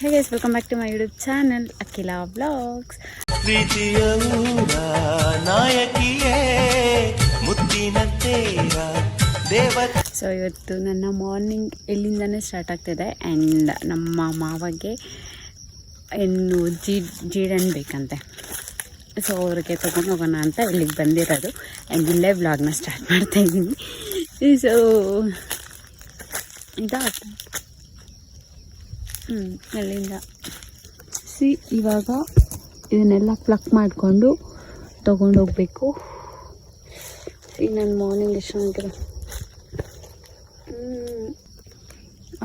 Hey guys, welcome back to my YouTube channel Akila Vlogs. ಪ್ರೀತಿಯ ಊರ ನಾಯಕಿಯೇ ಮುತ್ತಿನ ತೇರ ದೇವತೆ. ಸೊ ಇವತ್ತು ನನ್ನ ಮಾರ್ನಿಂಗ್ ಇಲ್ಲಿಂದನೇ ಸ್ಟಾರ್ಟ್ ಆಗ್ತಿದೆ ಆ್ಯಂಡ್ ನಮ್ಮ ಮಾವಗೆ ಇನ್ನು ಜೀಡನ್ ಬೇಕಂತೆ. ಸೊ ಅವ್ರಿಗೆ ತೊಗೊಂಡು ಹೋಗೋಣ ಅಂತ ಇಲ್ಲಿಗೆ ಬಂದಿರೋದು ಆ್ಯಂಡ್ ಇಲ್ಲೇ ವ್ಲಾಗ್ನ ಸ್ಟಾರ್ಟ್ ಮಾಡ್ತಾಯಿದ್ದೀನಿ. ಸೊ ಅಲ್ಲಿಂದ ಇವಾಗ ಇದನ್ನೆಲ್ಲ ಪ್ಲಕ್ ಮಾಡಿಕೊಂಡು ತೊಗೊಂಡೋಗ್ಬೇಕು. ನನ್ನ ಮಾರ್ನಿಂಗ್ ಎಷ್ಟು ಚೆನ್ನಾಗಿದೆ.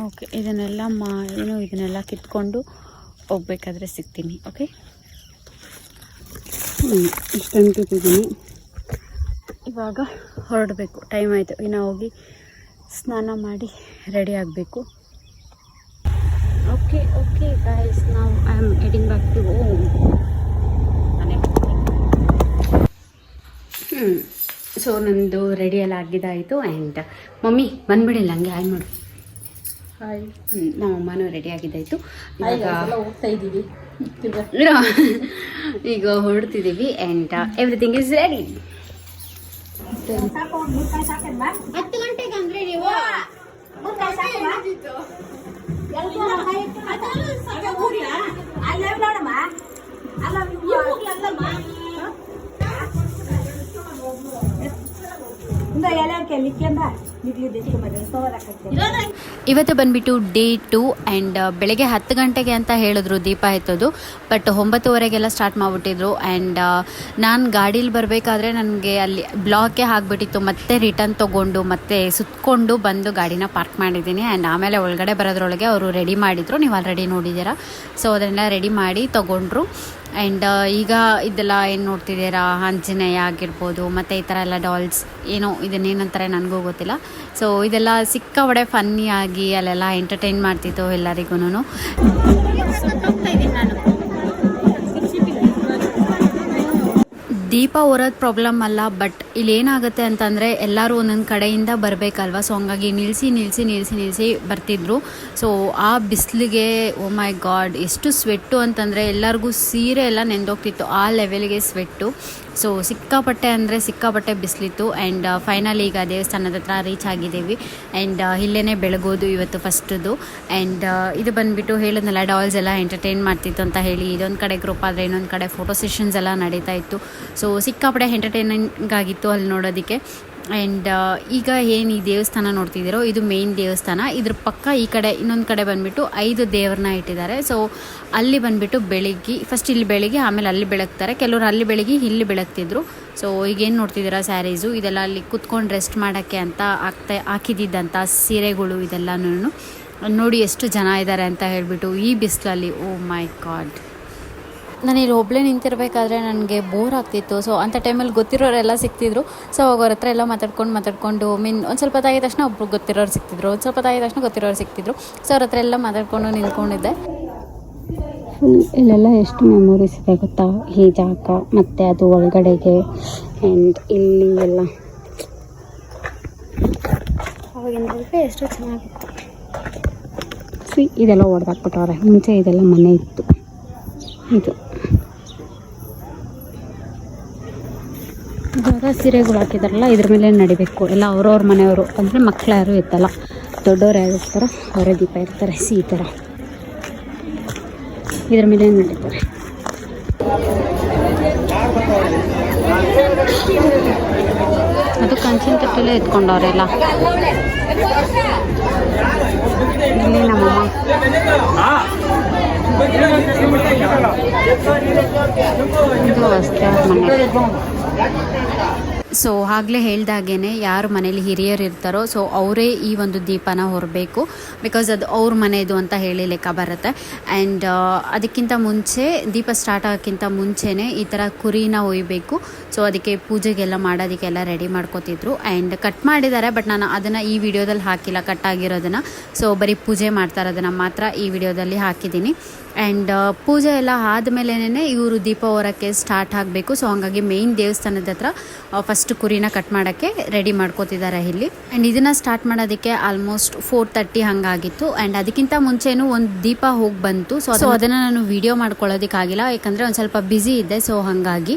ಓಕೆ, ಇದನ್ನೆಲ್ಲ ಕಿತ್ಕೊಂಡು ಹೋಗ್ಬೇಕಾದ್ರೆ ಸಿಗ್ತೀನಿ. ಓಕೆ, ಇಷ್ಟನ್ನು ಕಿತ್ತಿದ್ದೀನಿ. ಇವಾಗ ಹೊರಡಬೇಕು, ಟೈಮ್ ಆಯಿತು. ಇನ್ನು ಹೋಗಿ ಸ್ನಾನ ಮಾಡಿ ರೆಡಿ ಆಗಬೇಕು. ಓಕೆ ಗೈಸ್, ನಾವು I am heading back to home. So ನಂದು ರೆಡಿ ಎಲ್ಲ ಆಗಿದ್ದಾಯಿತು ಆ್ಯಂಡ್ ಮಮ್ಮಿ ಬಂದ್ಬಿಡಿಲ್ಲ ಹಂಗೆ ಹಾಯ್ ಮಾಡು. ಹಾಯ್. ನಮ್ಮ ಅಮ್ಮನೂ ರೆಡಿ ಆಗಿದ್ದಾಯಿತು. ಇವಾಗ ಹೋಗ್ತಾ ಇದ್ದೀವಿ, ಈಗ ಹೊರಡ್ತಿದ್ದೀವಿ ಆ್ಯಂಡ್ ಎವ್ರಿಥಿಂಗ್ ಇಸ್ ರೆಡಿ. 10 ಗಂಟೆಗೆ ಅಂದ್ರೆ ನೀವು ಇವತ್ತು ಬಂದ್ಬಿಟ್ಟು ಡೇ 2 ಆ್ಯಂಡ್ ಬೆಳಗ್ಗೆ 10 ಗಂಟೆಗೆ ಅಂತ ಹೇಳಿದ್ರು ದೀಪ ಎತ್ತೋದು. ಬಟ್ 9:30 ಸ್ಟಾರ್ಟ್ ಮಾಡಿಬಿಟ್ಟಿದ್ರು ಆ್ಯಂಡ್ ನಾನು ಗಾಡೀಲಿ ಬರಬೇಕಾದ್ರೆ ನನಗೆ ಅಲ್ಲಿ ಬ್ಲಾಕೇ ಆಗಿಬಿಟ್ಟಿತ್ತು. ಮತ್ತೆ ರಿಟರ್ನ್ ತೊಗೊಂಡು ಮತ್ತೆ ಸುತ್ತಕೊಂಡು ಬಂದು ಗಾಡಿನ ಪಾರ್ಕ್ ಮಾಡಿದ್ದೀನಿ ಆ್ಯಂಡ್ ಆಮೇಲೆ ಒಳಗಡೆ ಬರೋದ್ರೊಳಗೆ ಅವರು ರೆಡಿ ಮಾಡಿದರು. ನೀವು ಆಲ್ರೆಡಿ ನೋಡಿದ್ದೀರಾ. ಸೊ ಅದನ್ನೆಲ್ಲ ರೆಡಿ ಮಾಡಿ ತೊಗೊಂಡ್ರು ಆ್ಯಂಡ್ ಈಗ ಇದೆಲ್ಲ ಏನು ನೋಡ್ತಿದ್ದೀರಾ, ಆಂಜನೇಯ ಆಗಿರ್ಬೋದು ಮತ್ತು ಈ ಥರ ಎಲ್ಲ ಡಾಲ್ಸ್, ಏನೋ ಇದನ್ನೇನಂತಾರೆ ನನಗೂ ಗೊತ್ತಿಲ್ಲ. ಸೊ ಇದೆಲ್ಲ ಸಿಕ್ಕಾಪಟ್ಟೆ ಫನ್ನಿಯಾಗಿ ಅಲ್ಲೆಲ್ಲ ಎಂಟರ್ಟೈನ್ ಮಾಡ್ತಿತ್ತು ಎಲ್ಲರಿಗೂ. ದೀಪ ಹೊರೋದು ಪ್ರಾಬ್ಲಮ್ ಅಲ್ಲ, ಬಟ್ ಇಲ್ಲೇನಾಗುತ್ತೆ ಅಂತಂದರೆ ಎಲ್ಲರೂ ಒಂದೊಂದು ಕಡೆಯಿಂದ ಬರಬೇಕಲ್ವ. ಸೊ ಹಂಗಾಗಿ ನಿಲ್ಲಿಸಿ ಬರ್ತಿದ್ರು. ಸೊ ಆ ಬಿಸಿಲಿಗೆ ಓ ಮೈ ಗಾಡ್ ಎಷ್ಟು ಸ್ವೆಟ್ಟು ಅಂತಂದರೆ ಎಲ್ಲರಿಗೂ ಸೀರೆ ಎಲ್ಲ ನೆಂದೋಗ್ತಿತ್ತು, ಆ ಲೆವೆಲ್ಗೆ ಸ್ವೆಟ್ಟು. ಸೊ ಸಿಕ್ಕಾಪಟ್ಟೆ ಬಿಸಿಲಿತ್ತು ಆ್ಯಂಡ್ ಫೈನಲಿ ಈಗ ದೇವಸ್ಥಾನದ ಹತ್ರ ರೀಚ್ ಆಗಿದ್ದೀವಿ ಆ್ಯಂಡ್ ಇಲ್ಲೇ ಬೆಳಗೋದು ಇವತ್ತು ಫಸ್ಟದು. ಆ್ಯಂಡ್ ಇದು ಬಂದುಬಿಟ್ಟು ಹೇಳಿದ್ನಲ್ಲ, ಡಾಲ್ಸ್ ಎಲ್ಲ ಎಂಟರ್ಟೈನ್ ಮಾಡ್ತಿತ್ತು ಅಂತ ಹೇಳಿ. ಇದೊಂದು ಕಡೆ ಗ್ರೂಪ್ ಆದರೆ ಇನ್ನೊಂದು ಕಡೆ ಫೋಟೋ ಸೆಷನ್ಸ್ ಎಲ್ಲ ನಡೀತಾ ಇತ್ತು. ಸೊ ಸಿಕ್ಕಾಪಟ್ಟೆ ಎಂಟರ್ಟೈನಿಂಗ್ ಆಗಿತ್ತು ಅಲ್ಲಿ ನೋಡೋದಕ್ಕೆ. ಆ್ಯಂಡ್ ಈಗ ಏನು ಈ ದೇವಸ್ಥಾನ ನೋಡ್ತಿದ್ದೀರೋ ಇದು ಮೇನ್ ದೇವಸ್ಥಾನ. ಇದ್ರ ಪಕ್ಕ ಈ ಕಡೆ ಇನ್ನೊಂದು ಕಡೆ ಬಂದುಬಿಟ್ಟು 5 ದೇವ್ರನ್ನ ಇಟ್ಟಿದ್ದಾರೆ. ಸೊ ಅಲ್ಲಿ ಬಂದುಬಿಟ್ಟು ಫಸ್ಟ್ ಇಲ್ಲಿ ಬೆಳಗ್ಗೆ ಆಮೇಲೆ ಅಲ್ಲಿ ಬೆಳಗ್ತಾರೆ. ಕೆಲವರು ಅಲ್ಲಿ ಬೆಳಗ್ಗೆ ಇಲ್ಲಿ ಬೆಳಗ್ತಿದ್ರು. ಸೊ ಈಗೇನು ನೋಡ್ತಿದ್ದೀರಾ ಸ್ಯಾರೀಸು, ಇದೆಲ್ಲ ಅಲ್ಲಿ ಕುತ್ಕೊಂಡು ರೆಸ್ಟ್ ಮಾಡೋಕ್ಕೆ ಅಂತ ಹಾಕಿದ್ದಂಥ ಸೀರೆಗಳು ಇದೆಲ್ಲನೂ ನೋಡಿ ಎಷ್ಟು ಜನ ಇದ್ದಾರೆ ಅಂತ ಹೇಳಿಬಿಟ್ಟು ಈ ಬಿಸಿಲಲ್ಲಿ. ಓ ಮೈ ಗಾಡ್, ನಾನು ಇಲ್ಲಿ ಒಬ್ಬಳೇ ನಿಂತಿರಬೇಕಾದ್ರೆ ನನಗೆ ಬೋರ್ ಆಗ್ತಿತ್ತು. ಸೊ ಅಂಥ ಟೈಮಲ್ಲಿ ಗೊತ್ತಿರೋರೆಲ್ಲ ಸಿಗ್ತಿದ್ರು. ಸೊ ಅವ್ರ ಹತ್ರ ಎಲ್ಲ ಮಾತಾಡ್ಕೊಂಡು ಒಂದು ಸ್ವಲ್ಪ ಹೊತ್ತಾಗಿದ ತಕ್ಷಣ ಒಬ್ರು ಗೊತ್ತಿರೋರು ಸಿಗ್ತಿದ್ರು, ಒಂದು ಸ್ವಲ್ಪ ಹೊತ್ತಾಗಿದ ತಕ್ಷಣ ಗೊತ್ತಿರೋರು ಸಿಗ್ತಿದ್ರು. ಸೊ ಅವ್ರ ಹತ್ರ ಎಲ್ಲ ಮಾತಾಡ್ಕೊಂಡು ನಿಂತ್ಕೊಂಡಿದ್ದೆ. ಇಲ್ಲೆಲ್ಲ ಎಷ್ಟು ಮೆಮೊರೀಸ್ ಇದೆ ಗೊತ್ತಾ, ಈ ಜಾಗ ಮತ್ತು ಅದು ಒಳಗಡೆಗೆ ಆ್ಯಂಡ್ ಇಲ್ಲಿ ಎಲ್ಲ ಅವಾಗಿನ ಎಷ್ಟು ಚೆನ್ನಾಗಿತ್ತು. ಇದೆಲ್ಲ ಹೊಡೆದಾಕ್ಬಿಟ್ಟವ್ರೆ. ಮುಂಚೆ ಇದೆಲ್ಲ ಮನೆ ಇತ್ತು. ಇದು ಇವಾಗ ಸೀರೆಗಳು ಹಾಕಿದಾರಲ್ಲ, ಇದ್ರ ಮೇಲೆ ನಡಿಬೇಕು. ಎಲ್ಲ ಅವ್ರವ್ರ ಮನೆಯವರು ಅಂದರೆ ಮಕ್ಕಳು ಯಾರು ಇತ್ತಲ್ಲ, ದೊಡ್ಡವ್ರು ಯಾರು ಇರ್ತಾರೋ ಅವರೇ ದೀಪ ಇರ್ತಾರೆ. ಈ ಥರ ಇದ್ರ ಮೇಲೆ ನಡೀತಾರೆ. ಅದು ಕಂಚಿನ ತಟ್ಟೆಲ್ಲೇ ಎತ್ಕೊಂಡವ್ರೆಲ್ಲ. ಇಲ್ಲಿ ನಮ್ಮಮ್ಮ ಇದು ಅಷ್ಟೇ ಮನೆ. ಸೊ ಆಗಲೇ ಹೇಳ್ದಾಗೇ ಯಾರು ಮನೇಲಿ ಹಿರಿಯರು ಇರ್ತಾರೋ ಸೊ ಅವರೇ ಈ ಒಂದು ದೀಪನ ಹೊರಬೇಕು. ಬಿಕಾಸ್ ಅದು ಅವ್ರ ಮನೆಯದು ಅಂತ ಹೇಳಿ ಲೆಕ್ಕ ಬರುತ್ತೆ. ಆ್ಯಂಡ್ ಅದಕ್ಕಿಂತ ಮುಂಚೆ ದೀಪ ಸ್ಟಾರ್ಟ್ ಆಗೋಕ್ಕಿಂತ ಮುಂಚೆನೇ ಈ ಥರ ಕುರಿನ ಒಯ್ಯಬೇಕು. ಸೊ ಅದಕ್ಕೆ ಪೂಜೆಗೆಲ್ಲ ಮಾಡೋದಕ್ಕೆಲ್ಲ ರೆಡಿ ಮಾಡ್ಕೋತಿದ್ರು. ಆ್ಯಂಡ್ ಕಟ್ ಮಾಡಿದ್ದಾರೆ, ಬಟ್ ನಾನು ಅದನ್ನು ಈ ವಿಡಿಯೋದಲ್ಲಿ ಹಾಕಿಲ್ಲ ಕಟ್ ಆಗಿರೋದನ್ನು. ಸೊ ಬರೀ ಪೂಜೆ ಮಾಡ್ತಾ ಇರೋದನ್ನು ಮಾತ್ರ ಈ ವಿಡಿಯೋದಲ್ಲಿ ಹಾಕಿದ್ದೀನಿ. ಆ್ಯಂಡ್ ಪೂಜೆ ಎಲ್ಲ ಆದಮೇಲೆ ಇವರು ದೀಪ ಹೊರಕ್ಕೆ ಸ್ಟಾರ್ಟ್ ಆಗಬೇಕು. ಸೊ ಹಾಗಾಗಿ ಮೇಯ್ನ್ ದೇವಸ್ಥಾನದ ಹತ್ರ ಫಸ್ಟ್ ಫಸ್ಟ್ ಕುರಿನ ಕಟ್ ಮಾಡೋಕ್ಕೆ ರೆಡಿ ಮಾಡ್ಕೋತಿದ್ದಾರೆ ಇಲ್ಲಿ. ಆ್ಯಂಡ್ ಇದನ್ನು ಸ್ಟಾರ್ಟ್ ಮಾಡೋದಕ್ಕೆ ಆಲ್ಮೋಸ್ಟ್ 4:30 ಹಂಗಾಗಿತ್ತು. ಆ್ಯಂಡ್ ಅದಕ್ಕಿಂತ ಮುಂಚೆನೂ ಒಂದು ದೀಪ ಹೋಗಿ ಬಂತು. ಸೊ ಅದನ್ನು ನಾನು ವಿಡಿಯೋ ಮಾಡ್ಕೊಳ್ಳೋದಕ್ಕಾಗಿಲ್ಲ, ಯಾಕಂದರೆ ಒಂದು ಸ್ವಲ್ಪ ಬ್ಯುಸಿ ಇದ್ದೆ. ಸೊ ಹಾಗಾಗಿ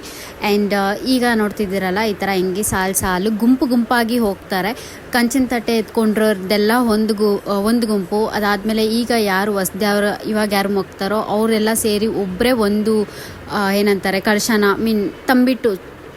ಆ್ಯಂಡ್ ಈಗ ನೋಡ್ತಿದ್ದೀರಲ್ಲ ಈ ಥರ ಹೆಂಗೆ ಸಾಲು ಗುಂಪಾಗಿ ಹೋಗ್ತಾರೆ. ಕಂಚಿನ ತಟ್ಟೆ ಎತ್ಕೊಂಡಿರೋದೆಲ್ಲ ಒಂದು ಗುಂಪು. ಅದಾದಮೇಲೆ ಈಗ ಯಾರು ಹೊಸ್ದವ್ರು ಇವಾಗ ಯಾರು ಹೋಗ್ತಾರೋ ಅವರೆಲ್ಲ ಸೇರಿ ಒಬ್ಬರೇ ಒಂದು ಏನಂತಾರೆ ಕಳಶನ ತಂಬಿಟ್ಟು,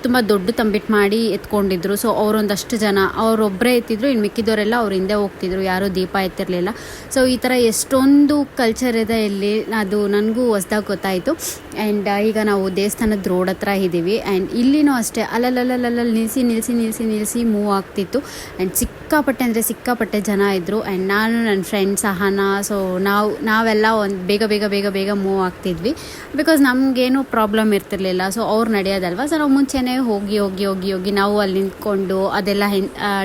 ತುಂಬ ದೊಡ್ಡ ತಂಬಿಟ್ಟು ಮಾಡಿ ಎತ್ಕೊಂಡಿದ್ರು. ಸೊ ಅವರೊಂದಷ್ಟು ಜನ ಅವರೊಬ್ಬರೇ ಎತ್ತಿದ್ರು, ಇನ್ನು ಮಿಕ್ಕಿದವರೆಲ್ಲ ಅವ್ರ ಹಿಂದೆ ಹೋಗ್ತಿದ್ರು, ಯಾರೂ ದೀಪ ಎತ್ತಿರಲಿಲ್ಲ. ಸೊ ಈ ಥರ ಎಷ್ಟೊಂದು ಕಲ್ಚರ್ ಇದೆ ಇಲ್ಲಿ, ಅದು ನನಗೂ ಹೊಸ್ದಾಗಿ ಗೊತ್ತಾಯಿತು. ಆ್ಯಂಡ್ ಈಗ ನಾವು ದೇವಸ್ಥಾನದ ರೋಡ್ ಹತ್ರ ಇದ್ದೀವಿ. ಆ್ಯಂಡ್ ಇಲ್ಲಿನೂ ಅಷ್ಟೇ ಅಲ್ಲಲ್ಲಿ ನಿಲ್ಲಿಸಿ ಮೂವ್ ಆಗ್ತಿತ್ತು. ಆ್ಯಂಡ್ ಸಿಕ್ಕಾಪಟ್ಟೆ ಜನ ಇದ್ದರು. ಆ್ಯಂಡ್ ನಾನು ನನ್ನ ಫ್ರೆಂಡ್ ಸಹನಾ, ಸೊ ನಾವೆಲ್ಲ ಒಂದು ಬೇಗ ಮೂವ್ ಆಗ್ತಿದ್ವಿ. ಬಿಕಾಸ್ ನಮಗೇನು ಪ್ರಾಬ್ಲಮ್ ಇರ್ತಿರ್ಲಿಲ್ಲ. ಸೊ ಅವ್ರು ನಡೆಯೋದಲ್ವ, ಸೊ ನಾವು ಮುಂಚೆನೇ ಹೋಗಿ ನಾವು ಅಲ್ಲಿ ನಿಂತ್ಕೊಂಡು ಅದೆಲ್ಲ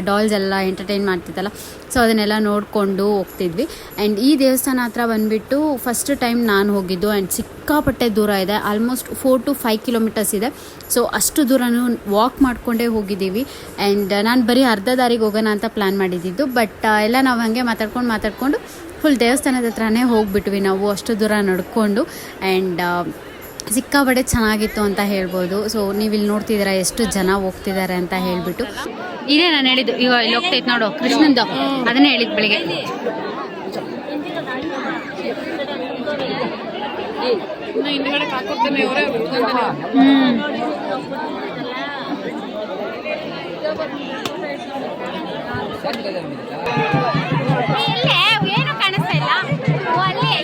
ಡಾಲ್ಸ್ ಎಲ್ಲ ಎಂಟರ್ಟೈನ್ ಮಾಡ್ತಿತ್ತಲ್ಲ, ಸೊ ಅದನ್ನೆಲ್ಲ ನೋಡಿಕೊಂಡು ಹೋಗ್ತಿದ್ವಿ. ಆ್ಯಂಡ್ ಈ ದೇವಸ್ಥಾನ ಹತ್ರ ಬಂದುಬಿಟ್ಟು ಫಸ್ಟ್ ಟೈಮ್ ನಾನು ಹೋಗಿದ್ದು. ಆ್ಯಂಡ್ ಸಿಕ್ಕಾಪಟ್ಟೆ ದೂರ ಇದೆ, ಆಲ್ಮೋಸ್ಟ್ 4 to 5 kilometers ಇದೆ. ಸೊ ಅಷ್ಟು ದೂರನೂ ವಾಕ್ ಮಾಡಿಕೊಂಡೇ ಹೋಗಿದ್ದೀವಿ. ಆ್ಯಂಡ್ ನಾನು ಬರೀ ಅರ್ಧ ದಾರಿಗೆ ಹೋಗೋಣ ಅಂತ ಪ್ಲ್ಯಾನ್ ಮಾಡಿದ್ದಿದ್ದು. ಬಟ್ ಎಲ್ಲ ನಾವು ಹಾಗೆ ಮಾತಾಡ್ಕೊಂಡು ಫುಲ್ ದೇವಸ್ಥಾನದ ಹತ್ರನೇ ಹೋಗ್ಬಿಟ್ವಿ ನಾವು, ಅಷ್ಟು ದೂರ ನಡ್ಕೊಂಡು. ಆ್ಯಂಡ್ ಸಿಕ್ಕಾಪಟ್ಟೆ ಚೆನ್ನಾಗಿತ್ತು ಅಂತ ಹೇಳ್ಬೋದು. ಸೊ ನೀವು ಇಲ್ಲಿ ನೋಡ್ತಿದ್ದೀರಾ ಎಷ್ಟು ಜನ ಹೋಗ್ತಿದ್ದಾರೆ ಅಂತ ಹೇಳ್ಬಿಟ್ಟು. ಇದೇ ನಾನು ಹೇಳಿದ್ದು, ಈಗ ಇಲ್ಲಿ ಹೋಗ್ತೈತೆ ನೋಡು ಕೃಷ್ಣಂದು, ಅದನ್ನೇ ಹೇಳಿದ್ದು ಬೆಳಿಗ್ಗೆ.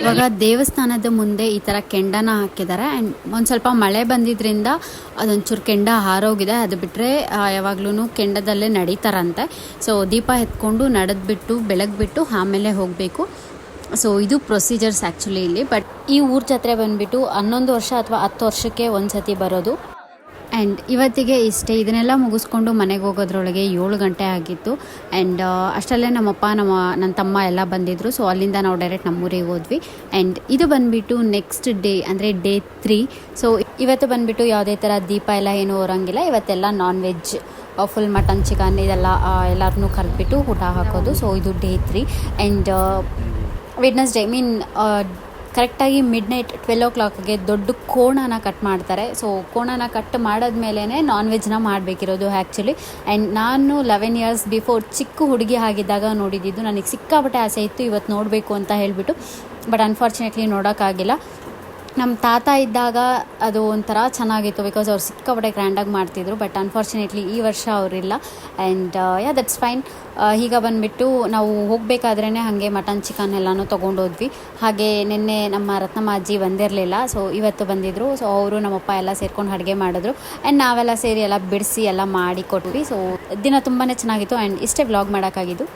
ಇವಾಗ ದೇವಸ್ಥಾನದ ಮುಂದೆ ಈ ಥರ ಕೆಂಡನ ಹಾಕಿದ್ದಾರೆ. ಆ್ಯಂಡ್ ಒಂದು ಸ್ವಲ್ಪ ಮಳೆ ಬಂದಿದ್ದರಿಂದ ಅದೊಂಚೂರು ಕೆಂಡ ಹಾರೋಗಿದೆ. ಅದು ಬಿಟ್ಟರೆ ಯಾವಾಗ್ಲೂ ಕೆಂಡದಲ್ಲೇ ನಡೀತಾರಂತೆ. ಸೊ ದೀಪ ಎತ್ಕೊಂಡು ನಡೆದ್ಬಿಟ್ಟು ಬೆಳಗ್ಬಿಟ್ಟು ಆಮೇಲೆ ಹೋಗಬೇಕು. ಸೊ ಇದು ಪ್ರೊಸೀಜರ್ಸ್ ಆ್ಯಕ್ಚುಲಿ ಇಲ್ಲಿ. ಬಟ್ ಈ ಊರ ಜಾತ್ರೆ ಬಂದುಬಿಟ್ಟು 11 ವರ್ಷ ಅಥವಾ 10 ವರ್ಷಕ್ಕೆ ಒಂದು ಸತಿ ಬರೋದು. ಆ್ಯಂಡ್ ಇವತ್ತಿಗೆ ಇಷ್ಟೇ. ಇದನ್ನೆಲ್ಲ ಮುಗಿಸ್ಕೊಂಡು ಮನೆಗೆ ಹೋಗೋದ್ರೊಳಗೆ 7 ಗಂಟೆ ಆಗಿತ್ತು. ಆ್ಯಂಡ್ ಅಷ್ಟರಲ್ಲೇ ನಮ್ಮಪ್ಪ ನನ್ನ ತಮ್ಮ ಎಲ್ಲ ಬಂದಿದ್ದರು. ಸೊ ಅಲ್ಲಿಂದ ನಾವು ಡೈರೆಕ್ಟ್ ನಮ್ಮೂರಿಗೆ ಹೋದ್ವಿ. ಆ್ಯಂಡ್ ಇದು ಬಂದುಬಿಟ್ಟು ನೆಕ್ಸ್ಟ್ ಡೇ, ಅಂದರೆ Day 3. ಸೊ ಇವತ್ತು ಬಂದುಬಿಟ್ಟು ಯಾವುದೇ ಥರ ದೀಪ ಎಲ್ಲ ಏನೂ ಹೊರಂಗಿಲ್ಲ. ಇವತ್ತೆಲ್ಲ non veg, full mutton chicken ಇದೆಲ್ಲ ಎಲ್ಲರನ್ನೂ ಕರೆದ್ಬಿಟ್ಟು ಊಟ ಹಾಕೋದು. ಸೊ ಇದು Day 3. ಆ್ಯಂಡ್ ವೆಡ್ನೆಸ್ಡೇ ಕರೆಕ್ಟಾಗಿ ಮಿಡ್ನೈಟ್ 12 o'clockಗೆ ದೊಡ್ಡ ಕೋಣನ ಕಟ್ ಮಾಡ್ತಾರೆ. ಸೊ ಕೋಣನ ಕಟ್ ಮಾಡಾದ್ಮೇಲೆ ನಾನ್ ವೆಜ್ನ ಮಾಡಬೇಕಿರೋದು ಆ್ಯಕ್ಚುಲಿ. ಆ್ಯಂಡ್ ನಾನು 11 years ಬಿಫೋರ್ ಚಿಕ್ಕ ಹುಡುಗಿ ಆಗಿದ್ದಾಗ ನೋಡಿದ್ದು. ನನಗೆ ಸಿಕ್ಕಾಪಟ್ಟೆ ಆಸೆ ಇತ್ತು ಇವತ್ತು ನೋಡಬೇಕು ಅಂತ ಹೇಳಿಬಿಟ್ಟು. ಬಟ್ ಅನ್ಫಾರ್ಚುನೇಟ್ಲಿ ನೋಡೋಕ್ಕಾಗಿಲ್ಲ. ನಮ್ಮ ತಾತ ಇದ್ದಾಗ ಅದು ಒಂಥರ ಚೆನ್ನಾಗಿತ್ತು, ಬಿಕಾಸ್ ಅವ್ರು ಸಿಕ್ಕಾಪಟ್ಟೆ ಗ್ರ್ಯಾಂಡಾಗಿ ಮಾಡ್ತಿದ್ರು. ಬಟ್ ಅನ್ಫಾರ್ಚುನೇಟ್ಲಿ ಈ ವರ್ಷ ಅವರಿಲ್ಲ. And that's fine. ಈಗ ಬಂದುಬಿಟ್ಟು ನಾವು ಹೋಗಬೇಕಾದ್ರೇ ಹಾಗೆ ಮಟನ್ ಚಿಕನ್ ಎಲ್ಲನೂ ತೊಗೊಂಡೋದ್ವಿ. ಹಾಗೆ ನಿನ್ನೆ ನಮ್ಮ ರತ್ನಮ್ಮ ಅಜ್ಜಿ ಬಂದಿರಲಿಲ್ಲ. ಸೊ ಇವತ್ತು ಬಂದಿದ್ದರು. ಸೊ ಅವರು ನಮ್ಮಪ್ಪ ಎಲ್ಲ ಸೇರ್ಕೊಂಡು ಅಡುಗೆ ಮಾಡಿದ್ರು. ಆ್ಯಂಡ್ ನಾವೆಲ್ಲ ಸೇರಿ ಎಲ್ಲ ಬಿಡಿಸಿ ಎಲ್ಲ ಮಾಡಿ ಕೊಟ್ವಿ. ಸೊ ದಿನ ತುಂಬಾ ಚೆನ್ನಾಗಿತ್ತು. ಆ್ಯಂಡ್ ಇಷ್ಟೇ ವ್ಲಾಗ್ ಮಾಡೋಕ್ಕಾಗಿದ್ದು.